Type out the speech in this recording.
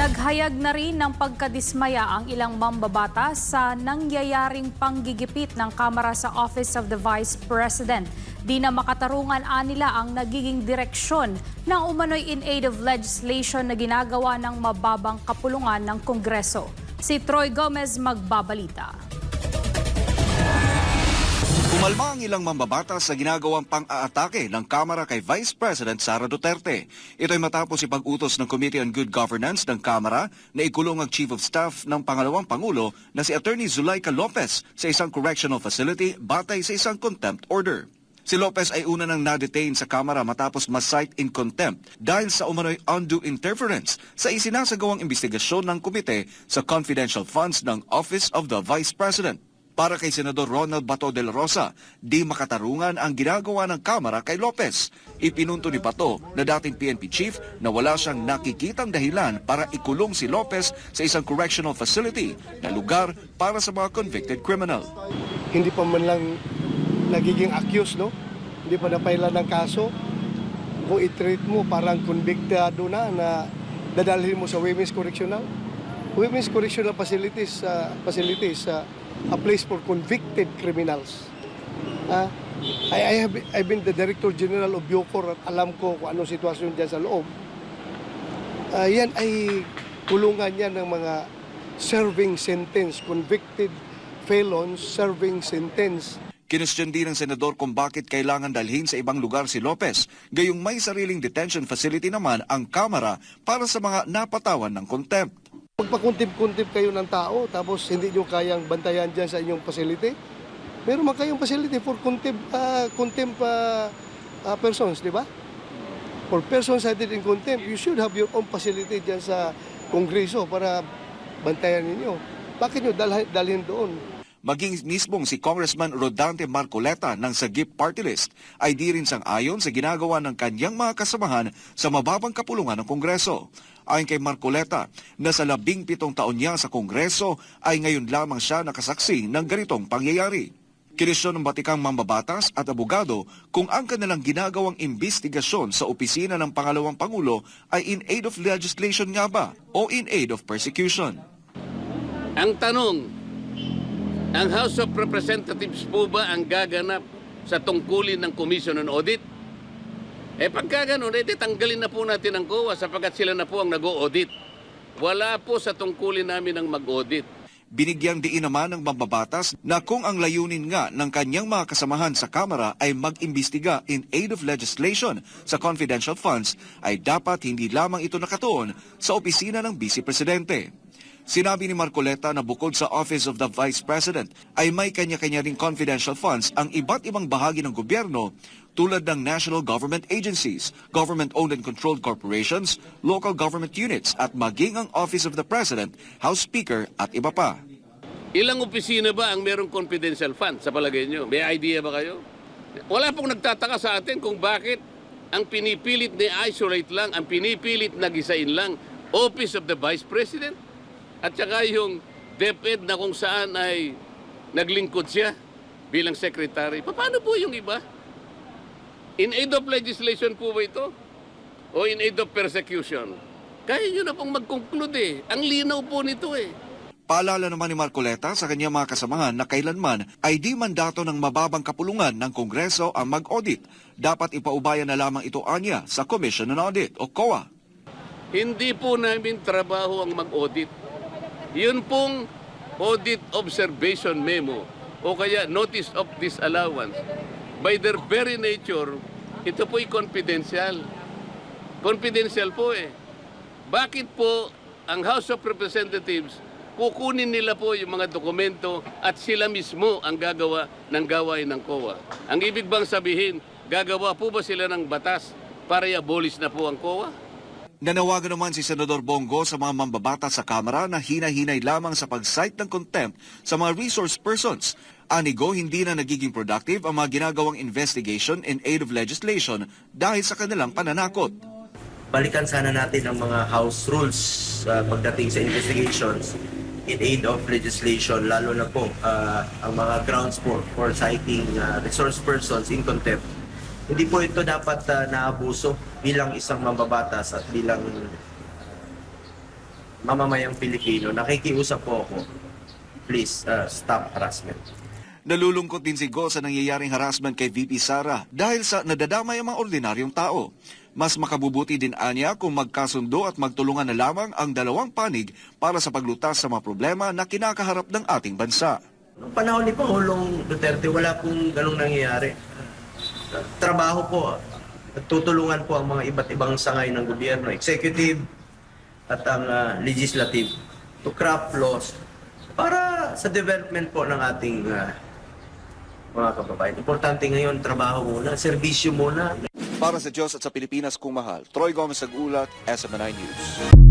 Naghayag na rin ng pagkadismaya ang ilang mambabatas sa nangyayaring panggigipit ng Kamara sa Office of the Vice President. Di na makatarungan nila ang nagiging direksyon ng umano'y in aid of legislation na ginagawa ng mababang kapulungan ng Kongreso. Si Troy Gomez magbabalita. Kumalma ang ilang mambabatas sa ginagawang pang-aatake ng Kamara kay Vice President Sara Duterte. Ito'y matapos ipag-utos ng Committee on Good Governance ng Kamara na ikulong ang Chief of Staff ng pangalawang Pangulo na si Attorney Zulaika Lopez sa isang correctional facility batay sa isang contempt order. Si Lopez ay una nang na-detain sa Kamara matapos ma-cite in contempt dahil sa umano'y undue interference sa isinasagawang investigasyon ng komite sa confidential funds ng Office of the Vice President. Para kay Senador Ronald Bato de la Rosa, di makatarungan ang ginagawa ng Kamara kay Lopez. Ipinunto ni Bato na dating PNP chief na wala siyang nakikitang dahilan para ikulong si Lopez sa isang correctional facility na lugar para sa mga convicted criminal. Hindi pa man lang nagiging accused, no? Hindi pa napailan ng kaso. Kung i-treat mo parang convictado na dadalhin mo sa Women's Correctional. Women's Correctional Facilities a place for convicted criminals. I've been the Director General of Bucor at alam ko kung anong sitwasyon dyan sa loob. Yan ay kulungan yan ng mga serving sentence, convicted felons serving sentence. Kinustyon din ng senador kung bakit kailangan dalhin sa ibang lugar si Lopez, gayong may sariling detention facility naman ang Kamara para sa mga napatawan ng contempt. Magpakuntip-kuntip kayo ng tao tapos hindi nyo kayang bantayan dyan sa inyong facility. Meron man kayong facility for contempt persons, di ba? For persons cited in contempt, you should have your own facility dyan sa Kongreso para bantayan ninyo. Bakit nyo dalhin doon? Maging mismong si Congressman Rodante Marcoleta ng Sagip Party List ay di rin sang-ayon sa ginagawa ng kanyang mga kasamahan sa mababang kapulungan ng Kongreso. Ayon kay Marcoleta, na sa 17 taon niya sa Kongreso ay ngayon lamang siya nakasaksi ng ganitong pangyayari. Kinisyon ng batikang mambabatas at abogado kung ang kanilang ginagawang investigasyon sa opisina ng pangalawang Pangulo ay in aid of legislation nga ba o in aid of persecution. Ang tanong, ang House of Representatives po ba ang gaganap sa tungkulin ng Commission on Audit? Pagka ganun, tanggalin na po natin ang COA sapagkat sila na po ang nag-o-audit. Wala po sa tungkulin namin ang mag-audit. Binigyang diin naman ng mambabatas na kung ang layunin nga ng kanyang mga kasamahan sa Kamara ay mag-imbestiga in aid of legislation sa confidential funds, ay dapat hindi lamang ito nakatuon sa opisina ng Vice Presidente. Sinabi ni Marcoleta na bukod sa Office of the Vice President ay may kanya-kanya ring confidential funds ang iba't ibang bahagi ng gobyerno tulad ng national government agencies, government-owned and controlled corporations, local government units at maging ang Office of the President, House Speaker at iba pa. Ilang opisina ba ang merong confidential fund sa palagay nyo? May idea ba kayo? Wala pong nagtataka sa atin kung bakit ang pinipilit na isolate lang, ang pinipilit na gisain lang, Office of the Vice President. At saka yung DepEd na kung saan ay naglingkod siya bilang secretary. Paano po yung iba? In aid of legislation po ba ito? O in aid of persecution? Kaya nyo na pong mag-conclude Ang linaw po nito Paalala naman ni Marcoleta sa kanyang mga kasamahan na kailanman ay di mandato ng mababang kapulungan ng Kongreso ang mag-audit. Dapat ipaubayan na lamang ito anya sa Commission on Audit o COA. Hindi po namin trabaho ang mag-audit. Yun pong audit observation memo o kaya notice of disallowance. By their very nature, ito po'y confidential. Confidential po Bakit po ang House of Representatives kukunin nila po yung mga dokumento at sila mismo ang gagawa ng gawain ng COA? Ang ibig bang sabihin, gagawa po ba sila ng batas para i-abolish na po ang COA? Nanawagan naman si Senador Bongo sa mga mambabata sa Kamara na hinay-hinay lamang sa pag-cite ng contempt sa mga resource persons. Anigo, hindi na nagiging productive ang mga ginagawang investigation in aid of legislation dahil sa kanilang pananakot. Balikan sana natin ang mga House rules pagdating sa investigations in aid of legislation, lalo na po ang mga grounds for citing resource persons in contempt. Hindi po ito dapat naabuso bilang isang mambabatas at bilang mamamayang Pilipino, nakikiusap po ako, please stop harassment. Nalulungkot din si Go sa nangyayaring harassment kay VP Sara dahil sa nadadamay ang mga ordinaryong tao. Mas makabubuti din anya kung magkasundo at magtulungan na lamang ang dalawang panig para sa paglutas sa mga problema na kinakaharap ng ating bansa. Noong panahon ni Pangulong Duterte, wala pong ganong nangyayari. Trabaho po, tutulungan po ang mga iba't ibang sangay ng gobyerno, executive at ang legislative to craft laws para sa development po ng ating mga kababayan. Importante ngayon, trabaho muna, serbisyo muna. Para sa Diyos at sa Pilipinas kung mahal, Troy Gomez Agulat, SMNI News.